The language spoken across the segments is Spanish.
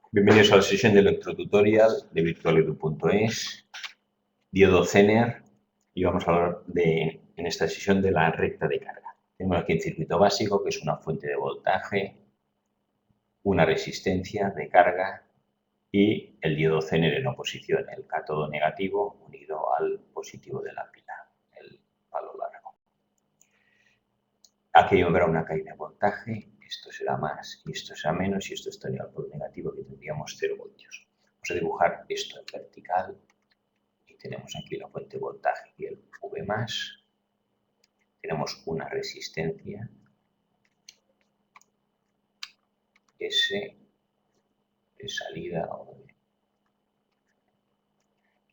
Bienvenidos a la sesión de electrotutorial de virtualedu.es, diodo Zener, y vamos a hablar en esta sesión de la recta de carga. Tenemos aquí el circuito básico, que es una fuente de voltaje, una resistencia de carga y el diodo Zener en oposición, el cátodo negativo unido al positivo de la pila, el palo largo. Aquí habrá una caída de voltaje, esto será más y esto será menos, y esto estaría al polo negativo, que tendríamos 0 voltios. Vamos a dibujar esto en vertical y tenemos aquí la fuente de voltaje y el V+. Tenemos una resistencia S de salida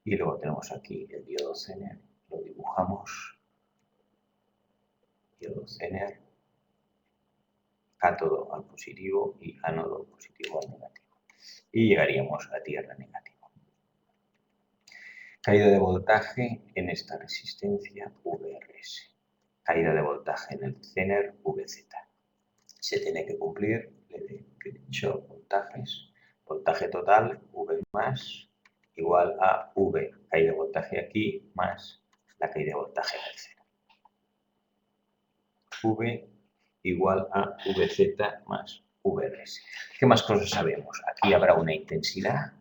y luego tenemos aquí el diodo Zener, lo dibujamos, diodo Zener, cátodo al positivo y ánodo positivo al negativo, y llegaríamos a tierra negativa. Caída de voltaje en esta resistencia VRS. Caída de voltaje en el Zener VZ. Se tiene que cumplir, le he dicho, voltajes. Voltaje total V más igual a V, caída de voltaje aquí, más la caída de voltaje en el Zener. V igual a VZ más VRS. ¿Qué más cosas sabemos? Aquí habrá una intensidad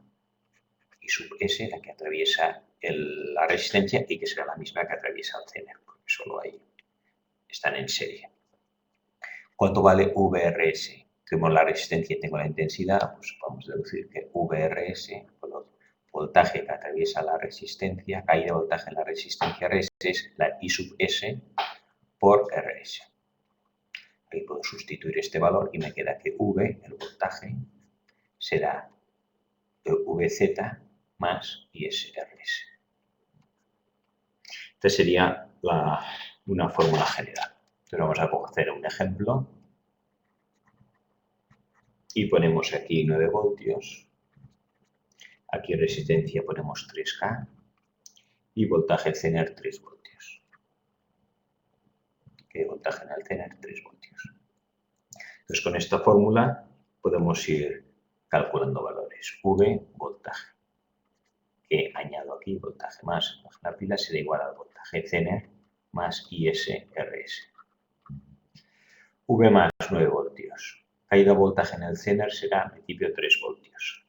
y sub S, la que atraviesa la resistencia, y que será la misma que atraviesa el Zener, porque solo ahí están en serie. ¿Cuánto vale VRS? Tenemos la resistencia y tengo la intensidad, pues vamos a deducir que VRS, por el voltaje que atraviesa la resistencia, caída de voltaje en la resistencia RS, es la I sub S por RS. Ahí puedo sustituir este valor y me queda que V, el voltaje, será VZ más ISRS. Esta sería una fórmula general. Entonces vamos a hacer un ejemplo y ponemos aquí 9 voltios, aquí resistencia ponemos 3K y voltaje Zener 3 voltios. Que voltaje en el Zener 3 voltios. Entonces con esta fórmula podemos ir calculando valores. V, voltaje, que añado aquí voltaje más la pila será igual al voltaje Zener más ISRS. V más 9 voltios. Caída de voltaje en el Zener será en principio 3 voltios.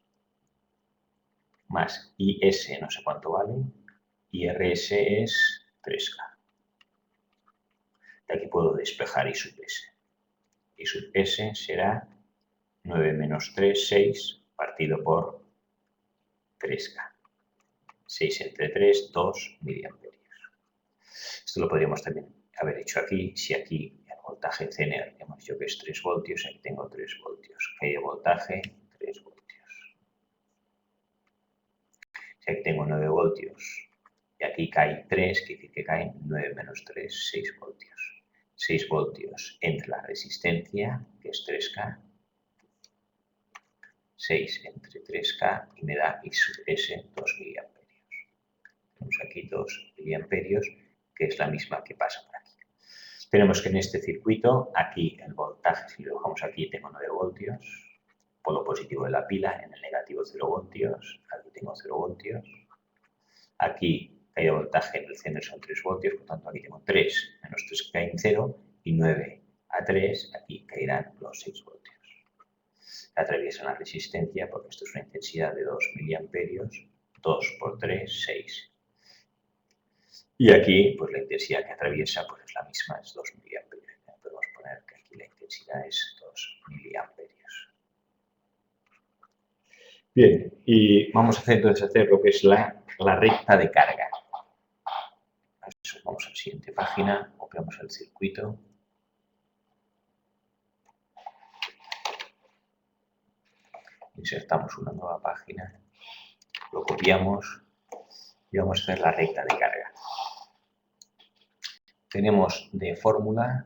Más IS no sé cuánto vale. IRS es 3K. De aquí puedo despejar I sub S. I sub S será 9 menos 3, 6, partido por 3K. 6 entre 3, 2 miliamperios. Esto lo podríamos también haber hecho aquí, si aquí el voltaje Zener hemos dicho que es 3 voltios, aquí tengo 3 voltios. Caída de voltaje, 3 voltios. Si aquí tengo 9 voltios y aquí cae 3, quiere decir que caen 9 menos 3, 6 voltios. 6 voltios entre la resistencia, que es 3K, 6 entre 3K y me da I sub S 2 miliamperios. Tenemos aquí 2 miliamperios, que es la misma que pasa por aquí. Tenemos que en este circuito, aquí el voltaje, si lo dibujamos aquí, tengo 9 voltios, polo positivo de la pila, en el negativo 0 voltios, aquí tengo 0 voltios, aquí caída de voltaje en el Zener son 3 voltios, por tanto aquí tengo 3 menos 3 que caen 0 y 9 a 3, aquí caerán los 6 voltios. Atraviesa la resistencia, porque esto es una intensidad de 2 miliamperios, 2 por 3, 6. Y aquí, pues la intensidad que atraviesa pues es la misma, es 2 miliamperios. Podemos poner que aquí la intensidad es 2 miliamperios. Bien, y vamos a hacer lo que es la recta de carga. Vamos a la siguiente página, copiamos el circuito. Insertamos una nueva página, lo copiamos y vamos a hacer la recta de carga. Tenemos de fórmula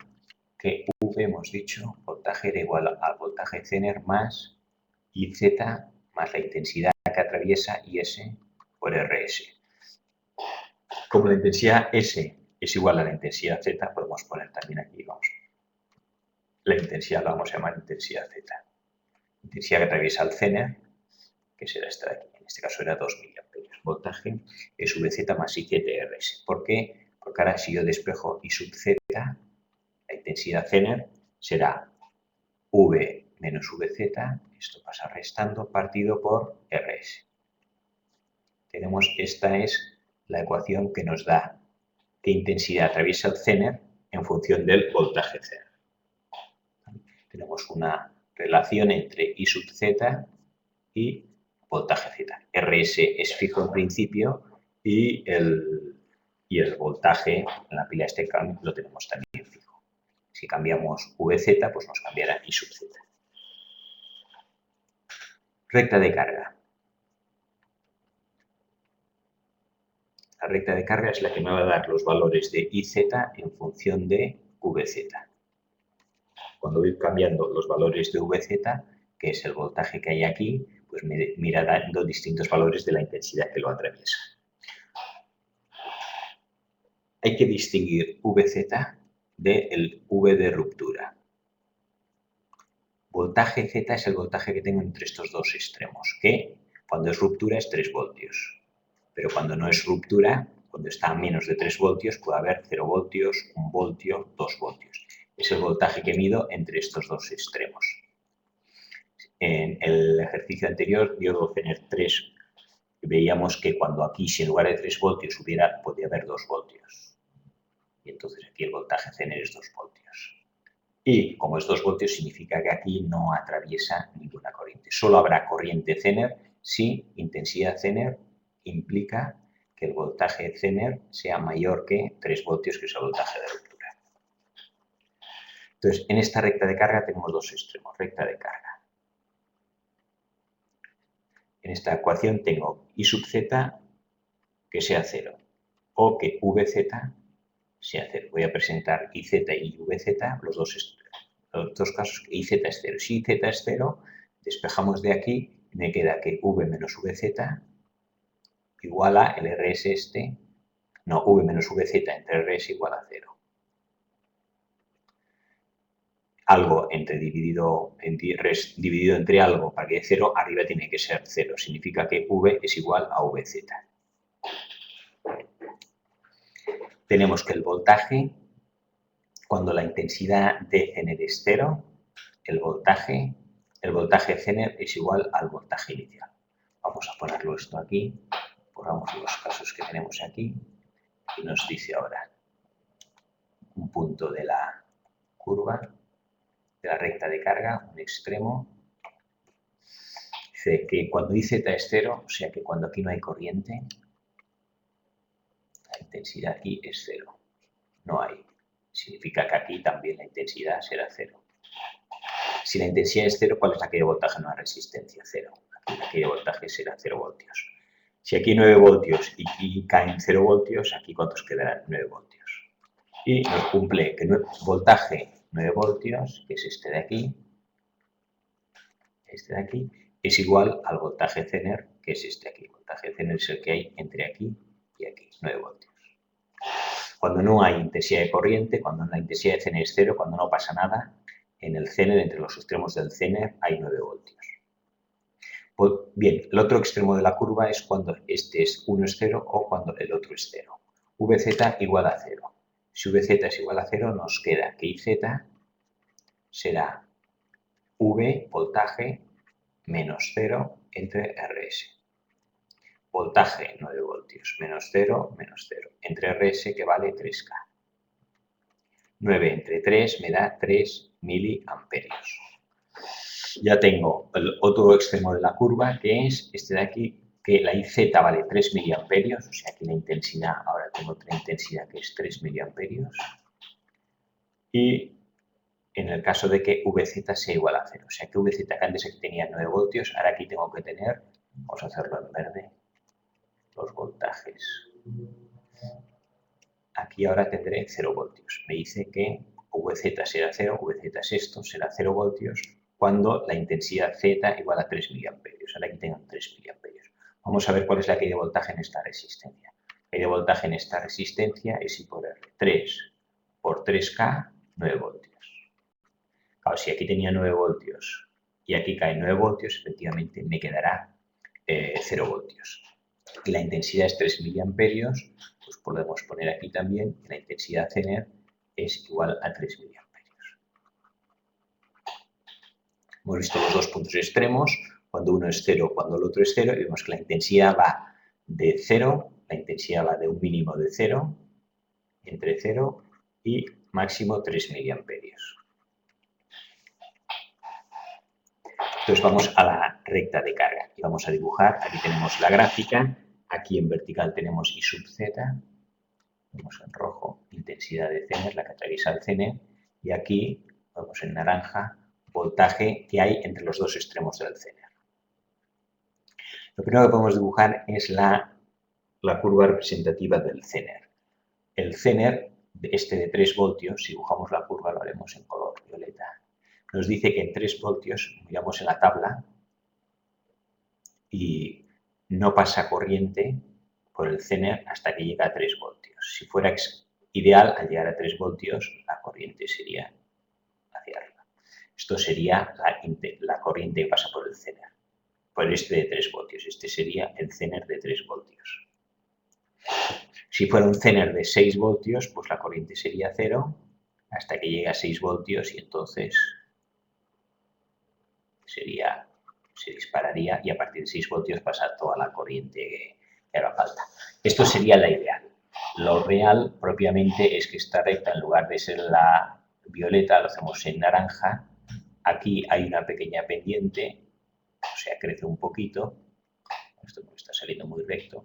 que V, hemos dicho, voltaje era igual al voltaje Zener más IZ más la intensidad que atraviesa IS por RS. Como la intensidad S es igual a la intensidad Z, podemos poner también aquí, la intensidad la vamos a llamar intensidad Z. Intensidad que atraviesa el Zener que será esta de aquí. En este caso era 2 miliamperios. Voltaje es VZ más IZRS. ¿Por qué? Porque ahora si yo despejo I sub Z, la intensidad Zener será V menos VZ, esto pasa restando, partido por RS. Esta es la ecuación que nos da qué intensidad atraviesa el Zener en función del voltaje Zener. Tenemos una relación entre I sub Z y voltaje Z. RS es fijo en principio y el voltaje en la pila este lo tenemos también fijo. Si cambiamos VZ, pues nos cambiará I sub Z. Recta de carga. La recta de carga es la que me va a dar los valores de IZ en función de VZ. Cuando voy cambiando los valores de VZ, que es el voltaje que hay aquí, pues me irá dando distintos valores de la intensidad que lo atraviesa. Hay que distinguir VZ del V de ruptura. Voltaje Z es el voltaje que tengo entre estos dos extremos, que cuando es ruptura es 3 voltios. Pero cuando no es ruptura, cuando está a menos de 3 voltios, puede haber 0 voltios, 1 voltio, 2 voltios. Es el voltaje que mido entre estos dos extremos. En el ejercicio anterior, yo tener 3, veíamos que cuando aquí, si en lugar de 3 voltios podía haber 2 voltios. Y entonces aquí el voltaje Zener es 2 voltios. Y como es 2 voltios, significa que aquí no atraviesa ninguna corriente. Solo habrá corriente Zener si intensidad Zener implica que el voltaje Zener sea mayor que 3 voltios, que es el voltaje de ruptura. Entonces, en esta recta de carga tenemos dos extremos, recta de carga. En esta ecuación tengo I sub Z que sea 0 o que VZ sea 0. Voy a presentar IZ y VZ, los dos casos que IZ es 0. Si IZ es 0, despejamos de aquí y me queda que V menos VZ igual a el RS V menos VZ entre RS igual a 0. Algo dividido entre algo para que dé 0, arriba tiene que ser 0. Significa que V es igual a VZ. Tenemos que el voltaje, cuando la intensidad de Zener es 0, el voltaje Zener es igual al voltaje inicial. Vamos a ponerlo esto aquí, pongamos los casos que tenemos aquí y nos dice ahora un punto de la curva, de la recta de carga, un extremo. Dice que cuando IZ es 0, o sea que cuando aquí no hay corriente, la intensidad aquí es 0. No hay. Significa que aquí también la intensidad será 0. Si la intensidad es 0, ¿cuál es la que de voltaje? No hay resistencia, 0. Aquí la que de voltaje será 0 voltios. Si aquí 9 voltios y caen 0 voltios, aquí ¿cuántos quedarán? 9 voltios. Y nos cumple que voltaje 9 voltios, que es este de aquí, es igual al voltaje Zener, que es este de aquí. El voltaje Zener es el que hay entre aquí y aquí, 9 voltios. Cuando no hay intensidad de corriente, cuando la intensidad de Zener es 0, cuando no pasa nada, en el Zener, entre los extremos del Zener, hay 9 voltios. Pues bien, el otro extremo de la curva es cuando uno es 0 o cuando el otro es 0. VZ igual a 0. Si VZ es igual a 0, nos queda que IZ será V, voltaje, menos 0 entre RS. Voltaje 9 voltios, menos 0, entre RS que vale 3K. 9 entre 3 me da 3 miliamperios. Ya tengo el otro extremo de la curva, que es este de aquí, que la IZ vale 3 miliamperios, o sea que la intensidad, ahora tengo otra intensidad que es 3 miliamperios. Y en el caso de que VZ sea igual a 0, o sea que VZ, que antes aquí tenía 9 voltios, ahora aquí tengo que tener, vamos a hacerlo en verde, los voltajes. Aquí ahora tendré 0 voltios. Me dice que VZ será 0, VZ es esto, será 0 voltios, cuando la intensidad Z igual a 3 miliamperios. Ahora aquí tengo 3 miliamperios. Vamos a ver cuál es la caída de voltaje en esta resistencia. La caída de voltaje en esta resistencia es I por R. 3 por 3K, 9 voltios. Claro, si aquí tenía 9 voltios y aquí caen 9 voltios, efectivamente me quedará 0 voltios. Y la intensidad es 3 miliamperios, pues podemos poner aquí también que la intensidad Zener es igual a 3 miliamperios. Hemos visto los dos puntos extremos, cuando uno es 0, cuando el otro es 0, y vemos que la intensidad va de 0, la intensidad va de un mínimo de 0, entre 0 y máximo 3 miliamperios. Entonces vamos a la recta de carga y vamos a dibujar. Aquí tenemos la gráfica, aquí en vertical tenemos I sub z, vemos en rojo intensidad de Zener, la que atraviesa el Zener, y aquí vemos en naranja voltaje que hay entre los dos extremos del Zener. Lo primero que podemos dibujar es la curva representativa del Zener. El Zener, este de 3 voltios, si dibujamos la curva lo haremos en color violeta, nos dice que en 3 voltios, miramos en la tabla, y no pasa corriente por el Zener hasta que llega a 3 voltios. Si fuera ideal, al llegar a 3 voltios, la corriente sería hacia arriba. Esto sería la corriente que pasa por el Zener, por este de 3 voltios. Este sería el Zener de 3 voltios. Si fuera un Zener de 6 voltios, pues la corriente sería 0 hasta que llegue a 6 voltios y entonces se dispararía y a partir de 6 voltios pasa toda la corriente que haga falta. Esto sería la ideal. Lo real propiamente es que esta recta, en lugar de ser la violeta, lo hacemos en naranja. Aquí hay una pequeña pendiente, o sea, crece un poquito. Esto está saliendo muy recto.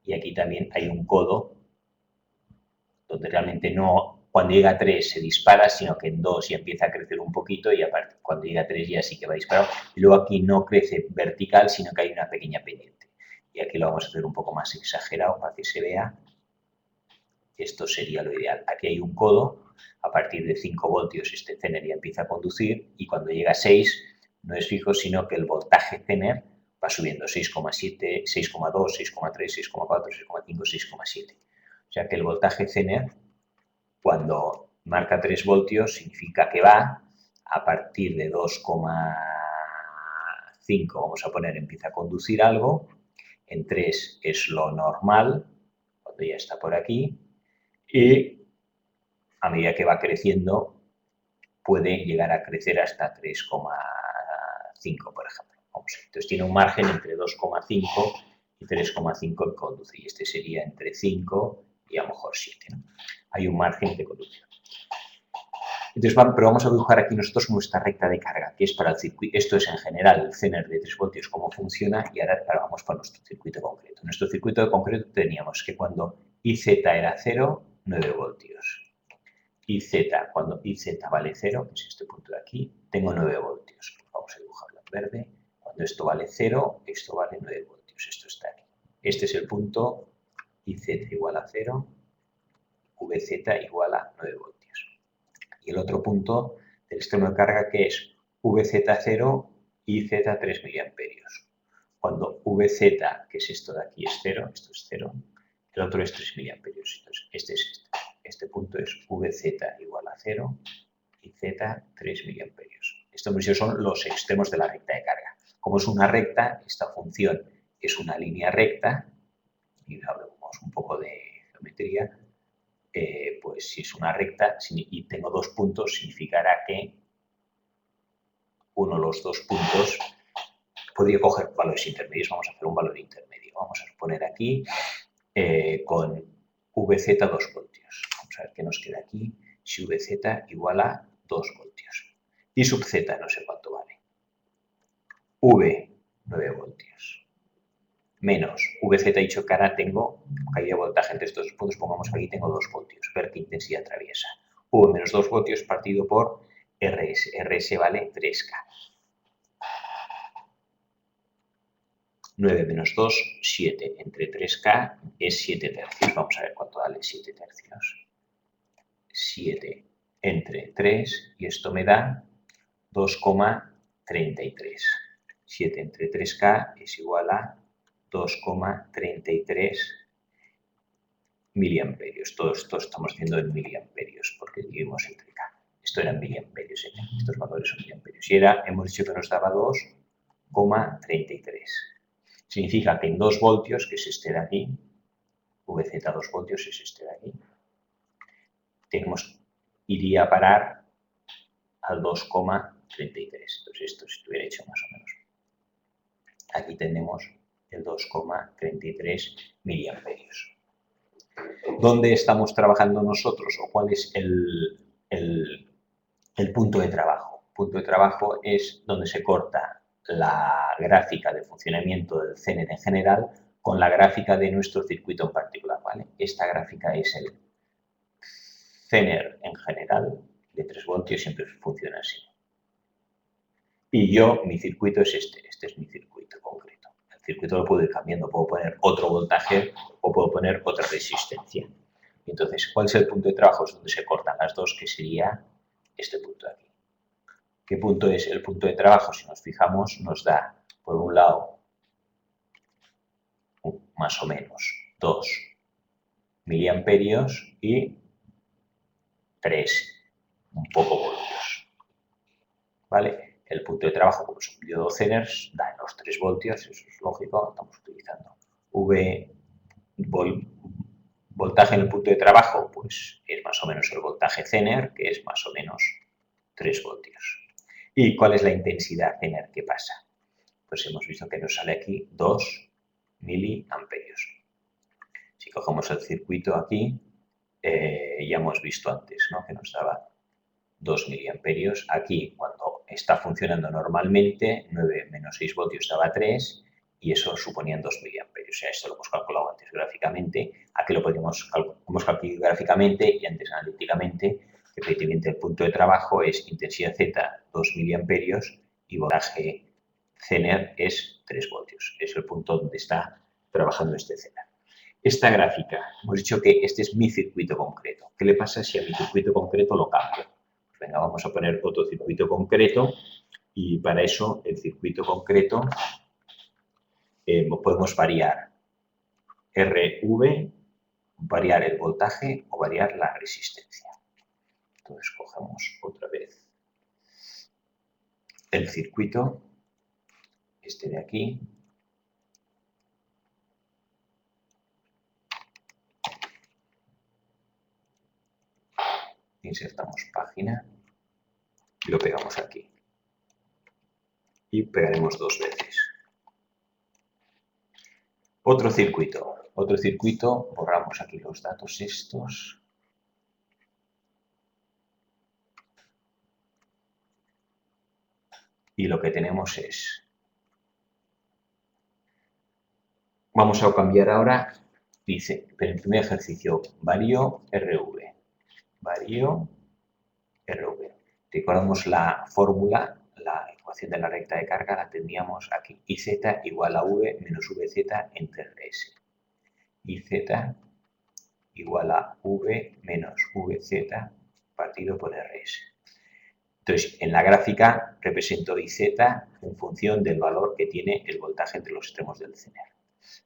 Y aquí también hay un codo, donde realmente no, cuando llega a 3 se dispara, sino que en 2 ya empieza a crecer un poquito y aparte, cuando llega a 3 ya sí que va disparado. Y luego aquí no crece vertical, sino que hay una pequeña pendiente. Y aquí lo vamos a hacer un poco más exagerado para que se vea. Esto sería lo ideal. Aquí hay un codo, a partir de 5 voltios este Zener ya empieza a conducir y cuando llega a 6 no es fijo, sino que el voltaje Zener va subiendo 6,7, 6,2, 6,3, 6,4, 6,5, 6,7. O sea que el voltaje Zener, cuando marca 3 voltios, significa que va a partir de 2,5, vamos a poner, empieza a conducir algo, en 3 es lo normal, cuando ya está por aquí, y a medida que va creciendo puede llegar a crecer hasta 3,5, por ejemplo. Entonces tiene un margen entre 2,5 y 3,5 que conduce, y este sería entre 5 y a lo mejor 7. ¿no? Hay un margen de conducción. Entonces, pero vamos a dibujar aquí nosotros nuestra recta de carga, que es para el circuito. Esto es en general el Zener de 3 voltios, cómo funciona, y ahora vamos para nuestro circuito concreto. En nuestro circuito concreto teníamos que cuando IZ era 0, 9 voltios. IZ, cuando IZ vale 0, que es este punto de aquí, tengo 9 voltios. Vamos a dibujarlo en verde. Cuando esto vale 0, esto vale 9 voltios. Esto está aquí. Este es el punto IZ igual a 0, VZ igual a 9 voltios. Y el otro punto del extremo de carga que es VZ0 y Z 3 miliamperios. Cuando VZ, que es esto de aquí, es 0, esto es 0, el otro es 3 miliamperios. Entonces, este es este punto es VZ igual a 0 y Z 3 miliamperios. Estos son los extremos de la recta de carga. Como es una recta, esta función es una línea recta, y hablamos un poco de geometría, pues si es una recta y tengo 2 puntos, significará que uno de los 2 puntos podría coger valores intermedios. Vamos a hacer un valor intermedio. Vamos a poner aquí con VZ 2 voltios. Vamos a ver qué nos queda aquí. Si VZ igual a 2 voltios. Y sub Z no sé cuánto vale. V, 9 voltios. Menos VZ he dicho que ahora tengo caída de voltaje entre estos dos puntos, pongamos que aquí tengo 2 voltios, ver qué intensidad atraviesa. V menos 2 voltios partido por RS, RS vale 3K. 9 menos 2, 7, entre 3K es 7 tercios, vamos a ver cuánto vale 7 tercios. 7 entre 3 y esto me da 2,33. 7 entre 3K es igual a 2,33 miliamperios. Todo esto estamos haciendo en miliamperios porque dividimos entre K. Esto eran miliamperios, estos valores son miliamperios. Y hemos dicho que nos daba 2,33. significa que en 2 voltios, que es este de aquí, VZ 2 voltios es este de aquí, iría a parar al 2,33. Entonces esto si estuviera hecho más o menos. Aquí tenemos el 2,33 miliamperios. ¿Dónde estamos trabajando nosotros o cuál es el punto de trabajo? El punto de trabajo es donde se corta la gráfica de funcionamiento del Zener en general con la gráfica de nuestro circuito en particular, ¿vale? Esta gráfica es el Zener en general de 3 voltios, siempre funciona así. Y mi circuito es este es mi circuito concreto. El circuito lo puedo ir cambiando, puedo poner otro voltaje o puedo poner otra resistencia. Entonces, ¿cuál es el punto de trabajo? Es donde se cortan las dos, que sería este punto de aquí. ¿Qué punto es el punto de trabajo? Si nos fijamos, nos da, por un lado, más o menos 2 miliamperios y 3, un poco voltios. ¿Vale? El punto de trabajo, como son diodo Zeners, da en los 3 voltios, eso es lógico, estamos utilizando voltaje en el punto de trabajo, pues es más o menos el voltaje Zener, que es más o menos 3 voltios. ¿Y cuál es la intensidad Zener? ¿Qué pasa? Pues hemos visto que nos sale aquí 2 miliamperios. Si cogemos el circuito aquí, ya hemos visto antes, ¿no?, que nos daba 2 miliamperios. Aquí, cuando está funcionando normalmente, 9 menos 6 voltios daba 3 y eso suponían 2 miliamperios. O sea, esto lo hemos calculado antes gráficamente. Aquí lo hemos calculado gráficamente y antes analíticamente. Efectivamente, el punto de trabajo es intensidad Z, 2 miliamperios y voltaje Zener es 3 voltios. Es el punto donde está trabajando este Zener. Esta gráfica, hemos dicho que este es mi circuito concreto. ¿Qué le pasa si a mi circuito concreto lo cambio? Pues venga, vamos a poner otro circuito concreto y para eso el circuito concreto podemos variar RV, variar el voltaje o variar la resistencia. Entonces cogemos otra vez el circuito, este de aquí, insertamos página y lo pegamos aquí. Y pegaremos 2 veces. Otro circuito, borramos aquí los datos estos. Y lo que tenemos es, vamos a cambiar ahora, dice, pero en el primer ejercicio, varío RV, varío RV. Recordamos la fórmula, la ecuación de la recta de carga, la tendríamos aquí, IZ igual a V menos VZ entre RS. IZ igual a V menos VZ partido por RS. Entonces, en la gráfica represento IZ en función del valor que tiene el voltaje entre los extremos del Zener.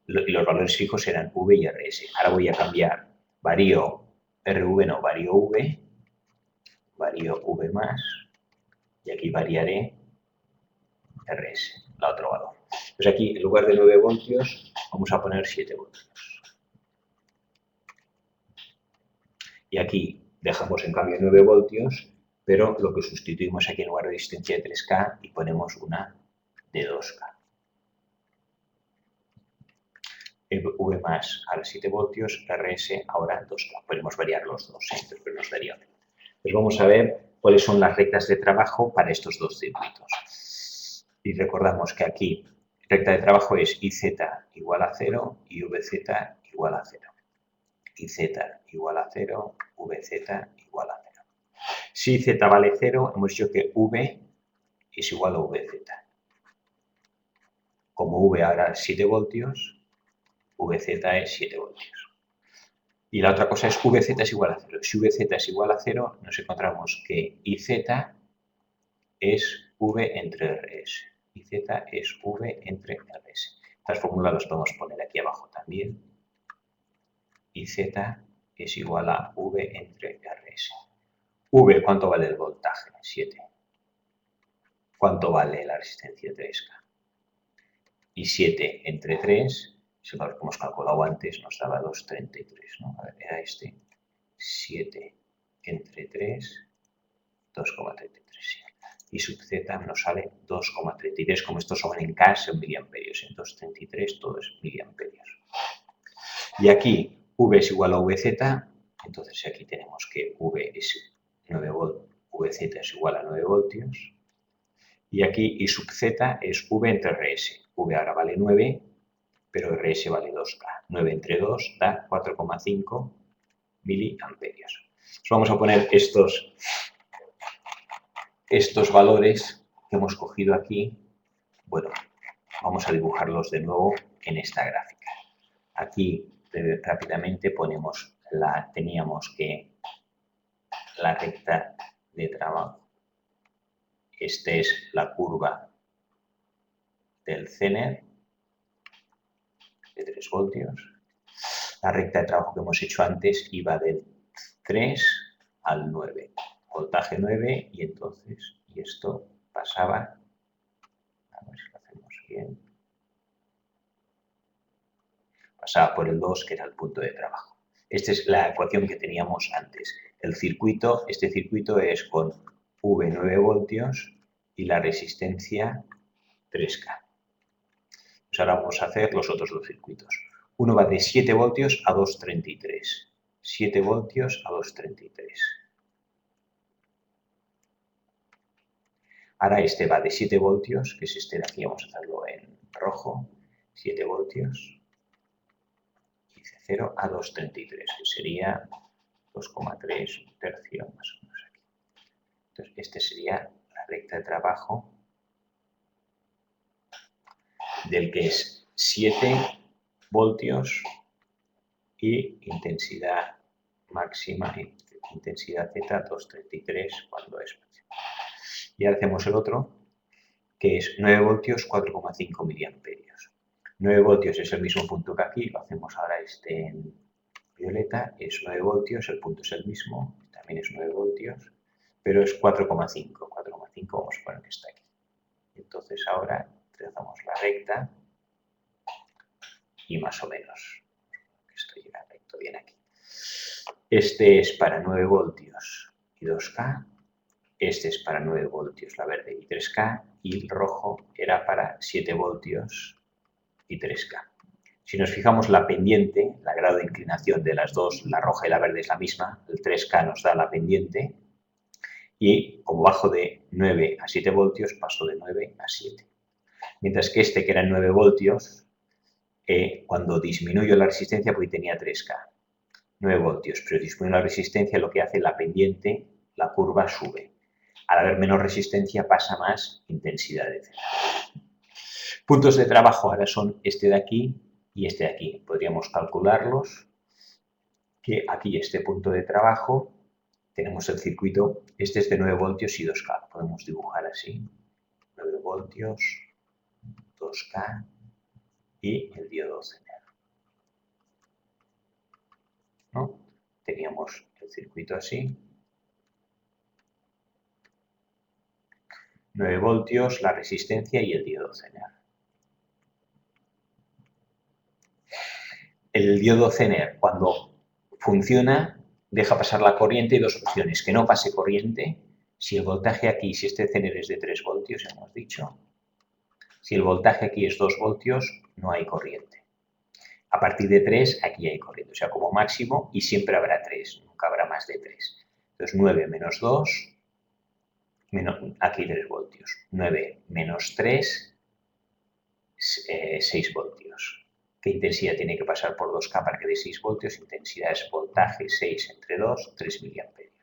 Y los valores fijos eran V y RS. Ahora voy a cambiar, varío RV, no, varío V más, y aquí variaré RS, el otro valor. Pues aquí, en lugar de 9 voltios, vamos a poner 7 voltios. Y aquí dejamos en cambio 9 voltios, pero lo que sustituimos aquí en lugar de resistencia de 3K y ponemos una de 2K. V más ahora 7 voltios, RS ahora 2K. Podemos variar los dos, pero nos daría. Pues vamos a ver cuáles son las rectas de trabajo para estos dos circuitos. Y recordamos que aquí recta de trabajo es IZ igual a 0 y VZ igual a 0. IZ igual a 0, VZ igual a 0. Si Z vale 0, hemos dicho que V es igual a VZ. Como V ahora es 7 voltios, VZ es 7 voltios. Y la otra cosa es VZ es igual a 0. Si VZ es igual a 0, nos encontramos que IZ es V entre RS. IZ es V entre RS. Estas fórmulas las podemos poner aquí abajo también. IZ es igual a V entre RS. V, ¿cuánto vale el voltaje? 7. ¿Cuánto vale la resistencia 3K? y 7 entre 3, ese valor que hemos calculado antes nos daba 2,33, ¿no? A ver, era este, 7 entre 3, 2,33. Y sub z nos sale 2,33, como estos son en K, son miliamperios, en 2,33 todo es miliamperios. Y aquí V es igual a Vz, entonces aquí tenemos que V es 9 voltios, Vz es igual a 9 voltios. Y aquí I sub z es V entre Rs. V ahora vale 9, pero Rs vale 2K. 9 entre 2 da 4,5 miliamperios. Entonces vamos a poner estos valores que hemos cogido aquí. Bueno, vamos a dibujarlos de nuevo en esta gráfica. Aquí rápidamente ponemos teníamos que la recta de trabajo. Esta es la curva del Zener de 3 voltios. La recta de trabajo que hemos hecho antes iba del 3 al 9. Voltaje 9 y entonces, y esto pasaba, a ver si lo hacemos bien, pasaba por el 2, que era el punto de trabajo. Esta es la ecuación que teníamos antes. Este circuito es con V 9 voltios y la resistencia 3K. Pues ahora vamos a hacer los otros dos circuitos. Uno va de 7 voltios a 2,33. 7 voltios a 2,33. Ahora este va de 7 voltios, que es este de aquí, vamos a hacerlo en rojo. 7 voltios. Y de 0 a 2,33, que sería 2,3, un tercio más o menos aquí. Entonces, este sería la recta de trabajo del que es 7 voltios y intensidad máxima, intensidad Z 2,33 cuando es máxima. Y ahora hacemos el otro, que es 9 voltios, 4,5 miliamperios. 9 voltios es el mismo punto que aquí, lo hacemos ahora en violeta, es 9 voltios, el punto es el mismo, también es 9 voltios, pero es 4,5. 4,5 vamos a poner que está aquí. Entonces ahora trazamos la recta y más o menos, esto llega recto bien aquí. Este es para 9 voltios y 2K, este es para 9 voltios, la verde, y 3K, y el rojo era para 7 voltios y 3K. Si nos fijamos la pendiente, la grado de inclinación de las dos, la roja y la verde es la misma, el 3K nos da la pendiente, y como bajo de 9 a 7 voltios, paso de 9 a 7. Mientras que este, que era 9 voltios, cuando disminuyo la resistencia, porque tenía 3K, 9 voltios, pero disminuyo la resistencia, lo que hace la pendiente, la curva sube. Al haber menos resistencia pasa más intensidad de cera. Puntos de trabajo ahora son este de aquí y este de aquí. Podríamos calcularlos, que aquí este punto de trabajo, tenemos el circuito, este es de 9 voltios y 2K. Podemos dibujar así, 9 voltios, 2K y el diodo Zener, ¿no? Teníamos el circuito así. 9 voltios, la resistencia y el diodo Zener. El diodo Zener, cuando funciona, deja pasar la corriente y dos opciones. Que no pase corriente, si el voltaje aquí, si este Zener es de 3 voltios, hemos dicho. Si el voltaje aquí es 2 voltios, no hay corriente. A partir de 3, aquí hay corriente. O sea, como máximo, y siempre habrá 3, nunca habrá más de 3. Entonces, 9 menos 2, aquí 3 voltios. 9 menos 3, 6 voltios. ¿Qué intensidad tiene que pasar por 2K para que dé 6 voltios? Intensidad es voltaje 6 entre 2, 3 miliamperios.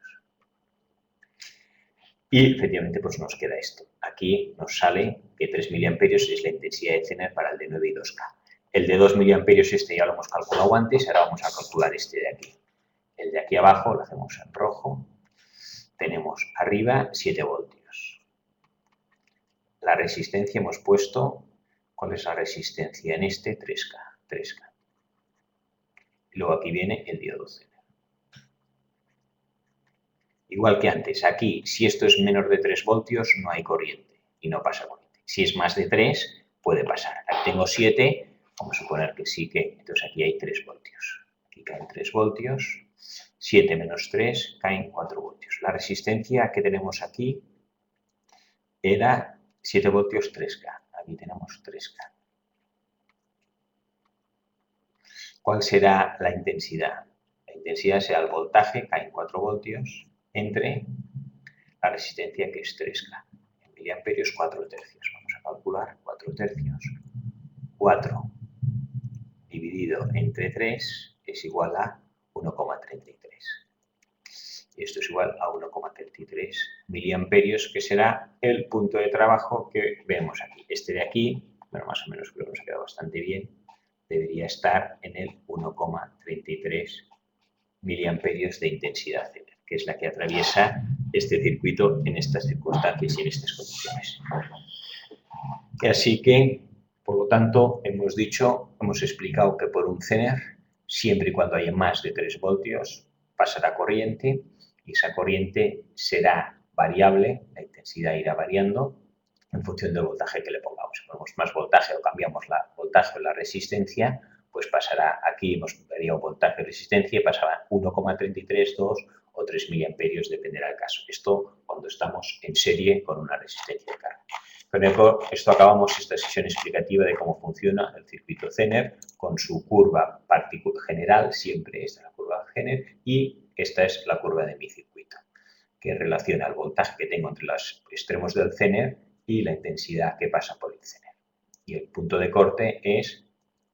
Y efectivamente pues nos queda esto. Aquí nos sale que 3 miliamperios es la intensidad de Zener para el de 9 y 2K. El de 2 miliamperios este ya lo hemos calculado antes, ahora vamos a calcular este de aquí. El de aquí abajo lo hacemos en rojo. Tenemos arriba 7 voltios. La resistencia hemos puesto, ¿cuál es la resistencia en este? 3K. 3K. Y luego aquí viene el diodo Zener. Igual que antes, aquí, si esto es menos de 3 voltios, no hay corriente y no pasa corriente. Si es más de 3, puede pasar. Aquí tengo 7, vamos a suponer que sí que, entonces aquí hay 3 voltios. Aquí caen 3 voltios, 7 menos 3 caen 4 voltios. La resistencia que tenemos aquí era 7 voltios 3K. Aquí tenemos 3K. ¿Cuál será la intensidad? La intensidad será el voltaje, caen 4 voltios, entre la resistencia que es 3K. En miliamperios, 4 tercios. Vamos a calcular 4 tercios. 4 dividido entre 3 es igual a 1,33. Y esto es igual a 1,33 miliamperios, que será el punto de trabajo que vemos aquí. Este de aquí, bueno, más o menos creo que nos ha quedado bastante bien, debería estar en el 1,33 miliamperios de intensidad Zener, que es la que atraviesa este circuito en estas circunstancias y en estas condiciones. Así que, por lo tanto, hemos explicado que por un Zener, siempre y cuando haya más de 3 voltios, pasará corriente y esa corriente será variable, la intensidad irá variando en función del voltaje que le pongamos. Si ponemos más voltaje o cambiamos el voltaje o la resistencia, pues pasará, aquí hemos variado voltaje y resistencia y pasará 1,33, 2 o 3 miliamperios, dependerá del caso. Esto cuando estamos en serie con una resistencia de carga. Con esto acabamos esta sesión explicativa de cómo funciona el circuito Zener con su curva general, siempre esta es la curva Zener, y esta es la curva de mi circuito, que relaciona el voltaje que tengo entre los extremos del Zener y la intensidad que pasa por el Zener. Y el punto de corte es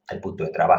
el punto de trabajo